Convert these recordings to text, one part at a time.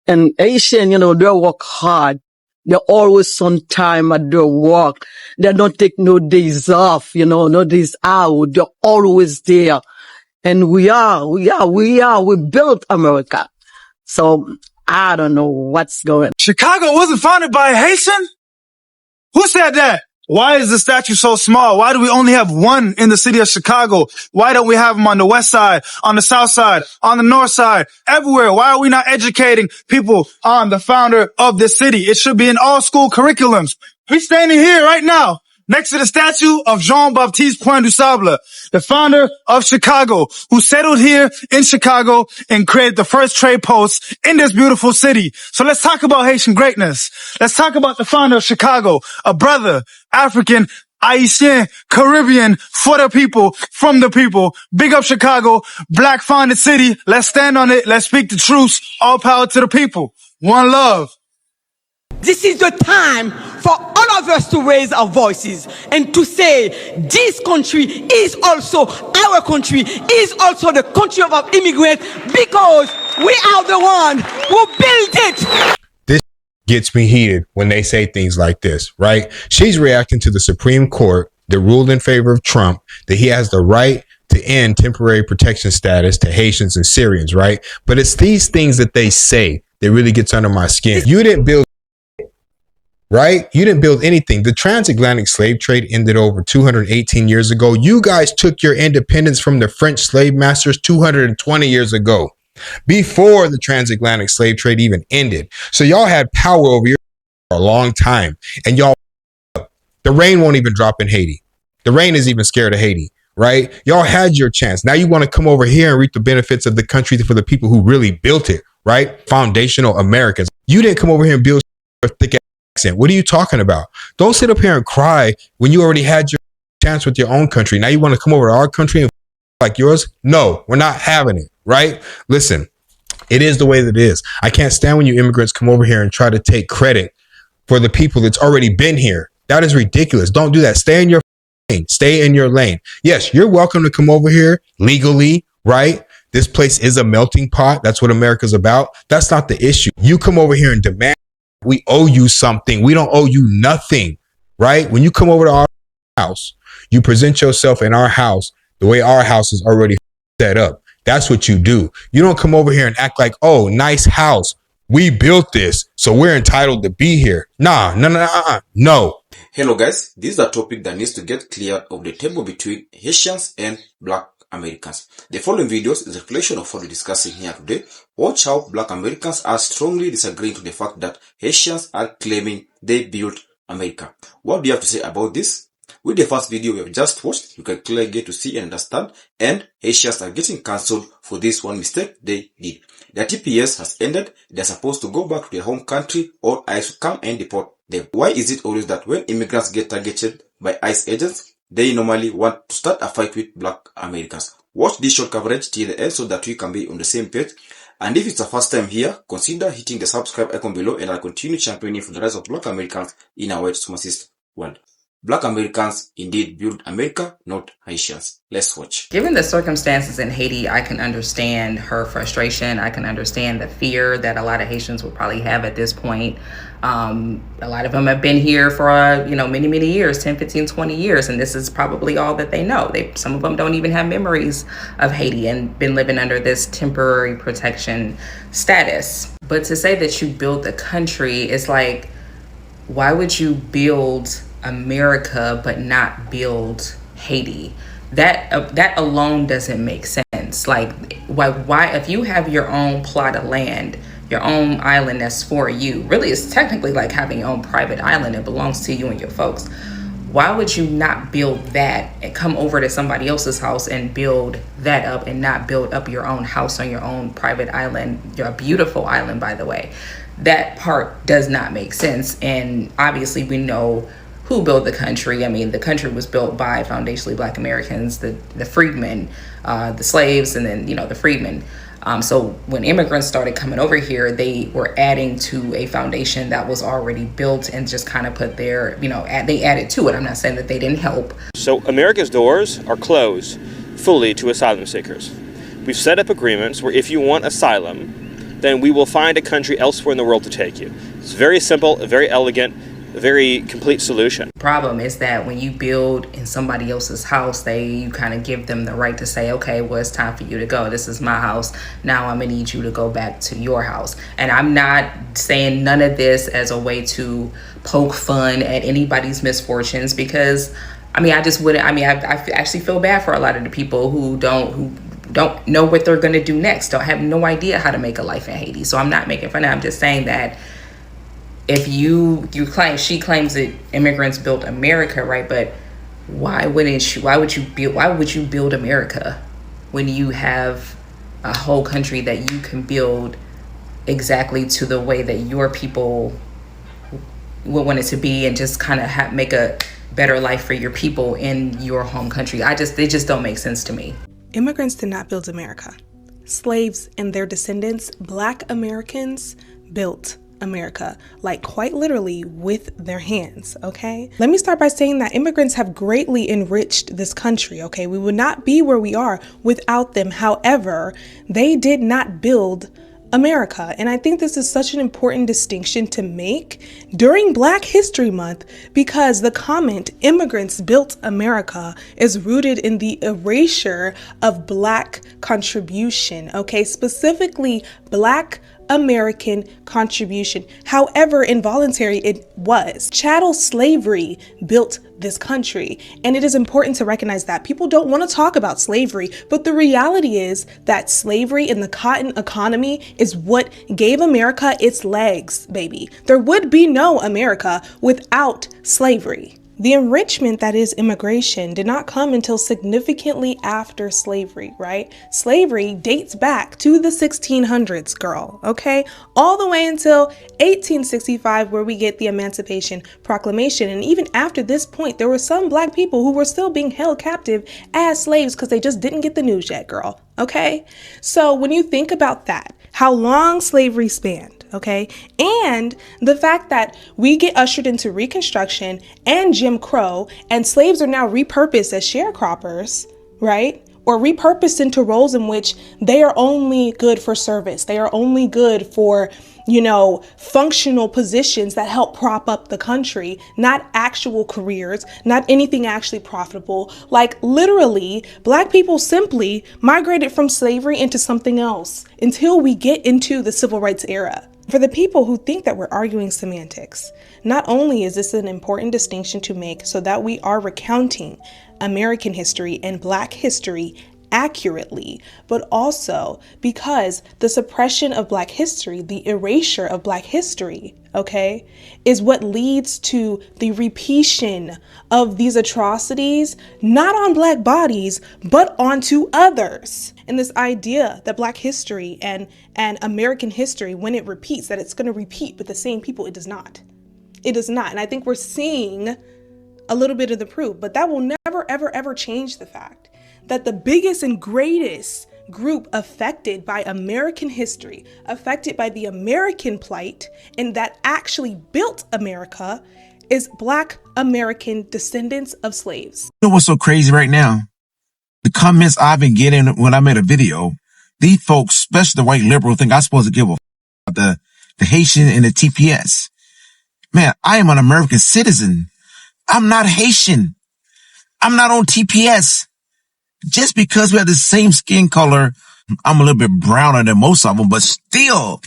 And Haitian, they work hard. They're always on time at their work. They don't take no days off, no days out. They're always there. And we built America. So I don't know what's going on. Chicago wasn't founded by a Haitian? Who said that? Why is the statue so small? Why do we only have one in the city of Chicago? Why don't we have them on the west side, on the south side, on the north side, everywhere? Why are we not educating people on the founder of this city? It should be in all school curriculums. We're standing here right now next to the statue of Jean-Baptiste Point du Sable, the founder of Chicago, who settled here in Chicago and created the first trade post in this beautiful city. So let's talk about Haitian greatness. Let's talk about the founder of Chicago, a brother, African, Haitian, Caribbean, for the people, from the people. Big up Chicago, black founded city. Let's stand on it. Let's speak the truth. All power to the people. One love. This is the time for all of us to raise our voices and to say this country is also our country, is also the country of our immigrants, because we are the one who built it. This gets me heated when they say things like this, right? She's reacting to the Supreme Court that ruled in favor of Trump, that he has the right to end temporary protection status to Haitians and Syrians, right? But it's these things that they say that really gets under my skin. You didn't build, right? You didn't build anything. The transatlantic slave trade ended over 218 years ago. You guys took your independence from the French slave masters 220 years ago, before the transatlantic slave trade even ended. So y'all had power over your for a long time, and y'all, the rain won't even drop in Haiti. The rain is even scared of Haiti, right? Y'all had your chance. Now you want to come over here and reap the benefits of the country for the people who really built it, right? Foundational Americans. You didn't come over here and build a thick accent. What are you talking about? Don't sit up here and cry when you already had your chance with your own country. Now you want to come over to our country and like yours? No, we're not having it, right? Listen, it is the way that it is. I can't stand when you immigrants come over here and try to take credit for the people that's already been here. That is ridiculous. Don't do that. Stay in your lane. Stay in your lane. Yes, you're welcome to come over here legally, right? This place is a melting pot. That's what America's about. That's not the issue. You come over here and demand we owe you something. We don't owe you nothing, right? When you come over to our house, you present yourself in our house the way our house is already set up. That's what you do. You don't come over here and act like, oh, nice house. We built this, so we're entitled to be here. No. Hello guys, this is a topic that needs to get cleared of the table between Haitians and Black Americans. The following videos is a reflection of what we're discussing here today. Watch how Black Americans are strongly disagreeing to the fact that Haitians are claiming they built America. What do you have to say about this? With the first video we have just watched, you can clearly get to see and understand, and Haitians are getting cancelled for this one mistake they did. Their TPS has ended. They're supposed to go back to their home country, or ICE will come and deport them. Why is it always that when immigrants get targeted by ICE agents, they normally want to start a fight with Black Americans? Watch this short coverage till the end so that we can be on the same page. And if it's the first time here, consider hitting the subscribe icon below, and I'll continue championing for the rise of Black Americans in our white supremacist world. Black Americans indeed built America, not Haitians. Let's watch. Given the circumstances in Haiti, I can understand her frustration. I can understand the fear that a lot of Haitians would probably have at this point. A lot of them have been here for, many, many years, 10, 15, 20 years. And this is probably all that they know. Some of them don't even have memories of Haiti and been living under this temporary protection status. But to say that you built the country is like, why would you build America but not build Haiti? That alone doesn't make sense. Like, why if you have your own plot of land, your own island that's for you, really it's technically like having your own private island that belongs to you and your folks, why would you not build that and come over to somebody else's house and build that up and not build up your own house on your own private island, your beautiful island, by the way? That part does not make sense. And obviously we know who built the country. I mean, the country was built by foundationally Black Americans, the freedmen, the slaves, and then, the freedmen. So when immigrants started coming over here, they were adding to a foundation that was already built and just kind of put their, they added to it. I'm not saying that they didn't help. So America's doors are closed fully to asylum seekers. We've set up agreements where if you want asylum, then we will find a country elsewhere in the world to take you. It's very simple, very elegant, a very complete solution. Problem is that when you build in somebody else's house, you kind of give them the right to say, okay, well, it's time for you to go. This is my house. Now I'm gonna need you to go back to your house. And I'm not saying none of this as a way to poke fun at anybody's misfortunes, because I just wouldn't. I actually feel bad for a lot of the people who don't know what they're gonna do next, don't have no idea how to make a life in Haiti. So I'm not making fun of it. I'm just saying that if she claims that immigrants built America, right? But why would you build America when you have a whole country that you can build exactly to the way that your people would want it to be, and just kind of make a better life for your people in your home country? They just don't make sense to me. Immigrants did not build America. Slaves and their descendants, Black Americans, built America, like quite literally with their hands, okay? Let me start by saying that immigrants have greatly enriched this country, okay? We would not be where we are without them. However, they did not build America. And I think this is such an important distinction to make during Black History Month, because the comment, immigrants built America, is rooted in the erasure of Black contribution, okay? Specifically, Black American contribution, however involuntary it was. Chattel slavery built this country, and it is important to recognize that. People don't want to talk about slavery, but the reality is that slavery in the cotton economy is what gave America its legs, baby. There would be no America without slavery. The enrichment that is immigration did not come until significantly after slavery, right? Slavery dates back to the 1600s, girl, okay? All the way until 1865, where we get the Emancipation Proclamation. And even after this point, there were some Black people who were still being held captive as slaves because they just didn't get the news yet, girl, okay? So when you think about that, how long slavery spanned, okay? And the fact that we get ushered into Reconstruction and Jim Crow, and slaves are now repurposed as sharecroppers, right? Or repurposed into roles in which they are only good for service. They are only good for, functional positions that help prop up the country, not actual careers, not anything actually profitable. Like literally, Black people simply migrated from slavery into something else until we get into the civil rights era. For the people who think that we're arguing semantics, not only is this an important distinction to make so that we are recounting American history and Black history accurately, but also because the suppression of Black history, the erasure of Black history, okay, is what leads to the repetition of these atrocities, not on Black bodies, but onto others. And this idea that Black history and American history, when it repeats, that it's going to repeat with the same people, it does not. It does not. And I think we're seeing a little bit of the proof, but that will never, ever, ever change the fact that the biggest and greatest group affected by American history, affected by the American plight, and that actually built America is Black American descendants of slaves. You know what's so crazy right now? The comments I've been getting when I made a video, these folks, especially the white liberal, think I'm supposed to give a about the Haitian and the TPS. Man, I am an American citizen. I'm not Haitian. I'm not on TPS. Just because we have the same skin color, I'm a little bit browner than most of them, but still,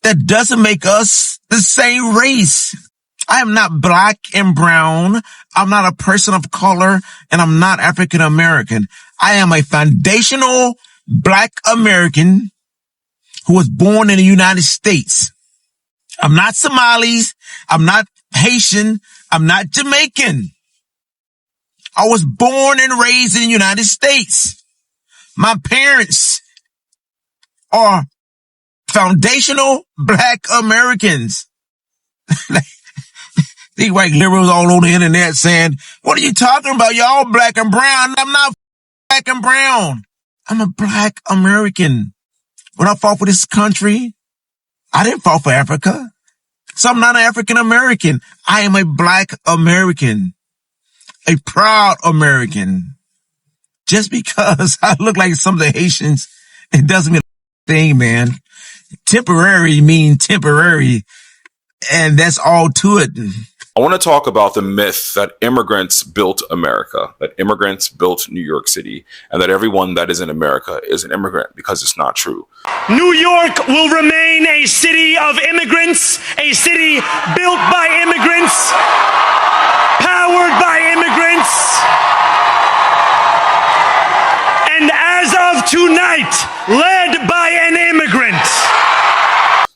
that doesn't make us the same race. I am not Black and brown. I'm not a person of color, and I'm not African American. I am a foundational Black American who was born in the United States. I'm not Somalis. I'm not Haitian. I'm not Jamaican. I was born and raised in the United States. My parents are foundational Black Americans. These white liberals all on the internet saying, what are you talking about? Y'all Black and brown. I'm not Black and brown. I'm a Black American. When I fought for this country, I didn't fight for Africa. So I'm not an African American. I am a Black American. A proud American. Just because I look like some of the Haitians, it doesn't mean a thing, man. temporary mean temporary, and that's all to it. I want to talk about the myth that immigrants built America, that immigrants built New York City, and that everyone that is in America is an immigrant, because it's not true. New York will remain a city of immigrants, a city built by immigrants, powered by immigrants, and as of tonight, led by an immigrant.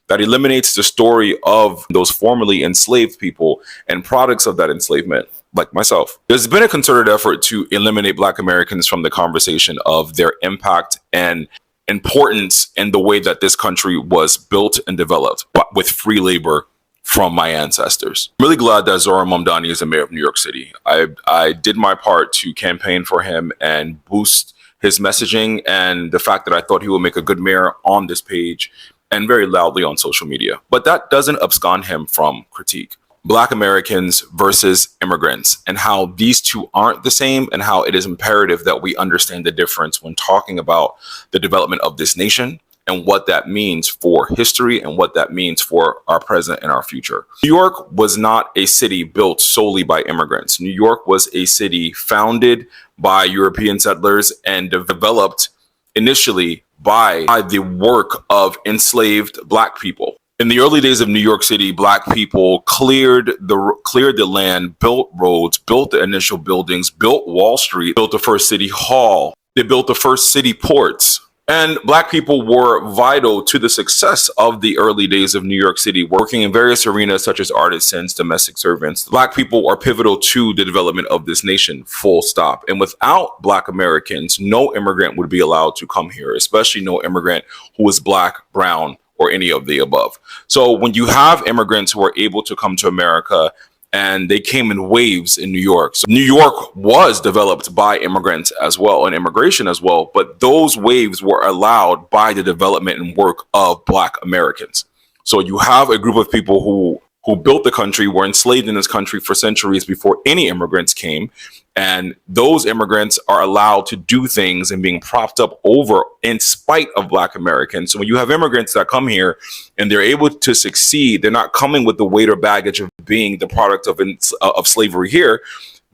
That eliminates the story of those formerly enslaved people and products of that enslavement, like myself. There's been a concerted effort to eliminate Black Americans from the conversation of their impact and importance in the way that this country was built and developed, but with free labor from my ancestors. I'm really glad that Zoran Mamdani is the mayor of New York City. I did my part to campaign for him and boost his messaging, and the fact that I thought he would make a good mayor on this page and very loudly on social media. But that doesn't abscond him from critique. Black Americans versus immigrants, and how these two aren't the same, and how it is imperative that we understand the difference when talking about the development of this nation and what that means for history and what that means for our present and our future. New York was not a city built solely by immigrants. New York was a city founded by European settlers and developed initially by the work of enslaved Black people. In the early days of New York City, Black people cleared the land, built roads, built the initial buildings, built Wall Street, built the first city hall. They built the first city ports. And Black people were vital to the success of the early days of New York City, working in various arenas such as artisans, domestic servants. Black people are pivotal to the development of this nation, full stop. And without Black Americans, no immigrant would be allowed to come here, especially no immigrant who is Black, brown, or any of the above. So when you have immigrants who are able to come to America, and they came in waves in New York. So New York was developed by immigrants as well, and immigration as well, but those waves were allowed by the development and work of Black Americans. So you have a group of people who built the country, were enslaved in this country for centuries before any immigrants came. And those immigrants are allowed to do things and being propped up over in spite of Black Americans. So when you have immigrants that come here and they're able to succeed, they're not coming with the weight or baggage of being the product of slavery here.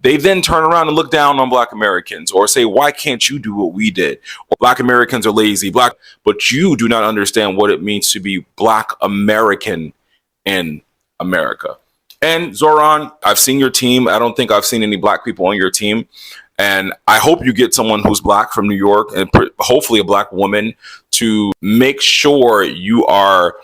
They then turn around and look down on Black Americans or say, why can't you do what we did? Or Black Americans are lazy, but you do not understand what it means to be Black American in America. And Zoran, I've seen your team. I don't think I've seen any Black people on your team. And I hope you get someone who's Black from New York, and hopefully a Black woman, to make sure you are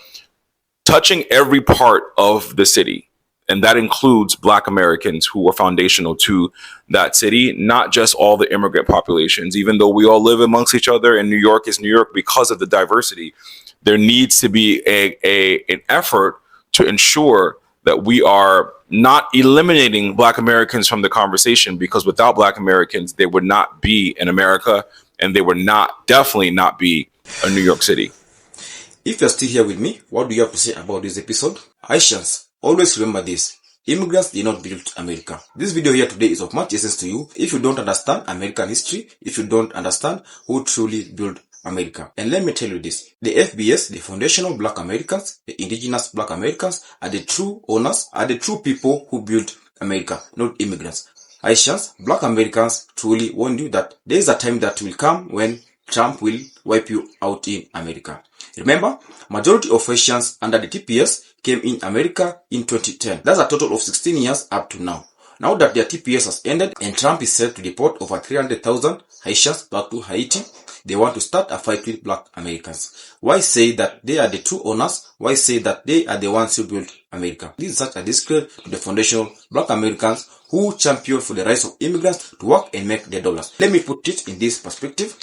touching every part of the city. And that includes Black Americans who are foundational to that city, not just all the immigrant populations. Even though we all live amongst each other and New York is New York because of the diversity, there needs to be an effort to ensure that we are not eliminating Black Americans from the conversation, because without Black Americans, they would not be in America, and they would definitely not be in New York City. If you're still here with me, what do you have to say about this episode? Haitians, always remember this. Immigrants did not build America. This video here today is of much essence to you if you don't understand American history, if you don't understand who truly built America. And let me tell you this, the FBS, the foundational Black Americans, the indigenous Black Americans, are the true owners, are the true people who built America, not immigrants. Haitians, Black Americans truly warned you that there is a time that will come when Trump will wipe you out in America. Remember, majority of Haitians under the TPS came in America in 2010. That's a total of 16 years up to now. Now that their TPS has ended and Trump is set to deport over 300,000 Haitians back to Haiti, they want to start a fight with Black Americans. Why say that they are the true owners? Why say that they are the ones who built America? This is such a discredit to the foundational Black Americans who champion for the rights of immigrants to work and make their dollars. Let me put it in this perspective.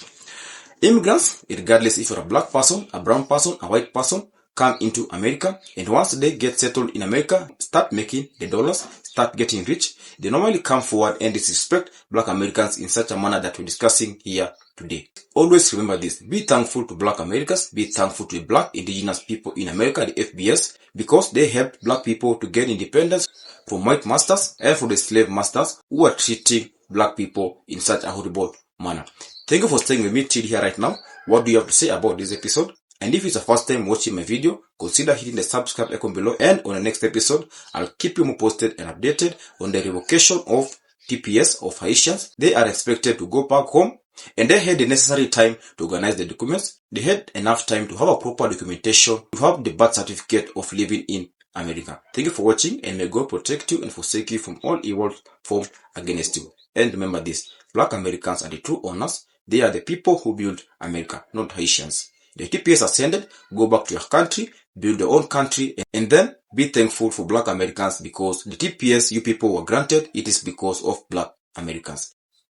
Immigrants, regardless if you're a Black person, a brown person, a white person, come into America, and once they get settled in America, start making the dollars, start getting rich, they normally come forward and disrespect Black Americans in such a manner that we're discussing here today. Always remember this. Be thankful to Black Americans, be thankful to the Black indigenous people in America, the FBS, because they helped Black people to get independence from white masters and from the slave masters who are treating Black people in such a horrible manner. Thank you for staying with me till here right now. What do you have to say about this episode? And if it's the first time watching my video, consider hitting the subscribe icon below, and on the next episode, I'll keep you more posted and updated on the revocation of TPS of Haitians. They are expected to go back home, and they had the necessary time to organize the documents. They had enough time to have a proper documentation, to have the birth certificate of living in America. Thank you for watching, and may God protect you and forsake you from all evil formed against you. And remember this, Black Americans are the true owners. They are the people who build America, not Haitians. The TPS ascended, go back to your country, build your own country, and then be thankful for Black Americans, because the TPS you people were granted, it is because of Black Americans.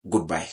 Goodbye.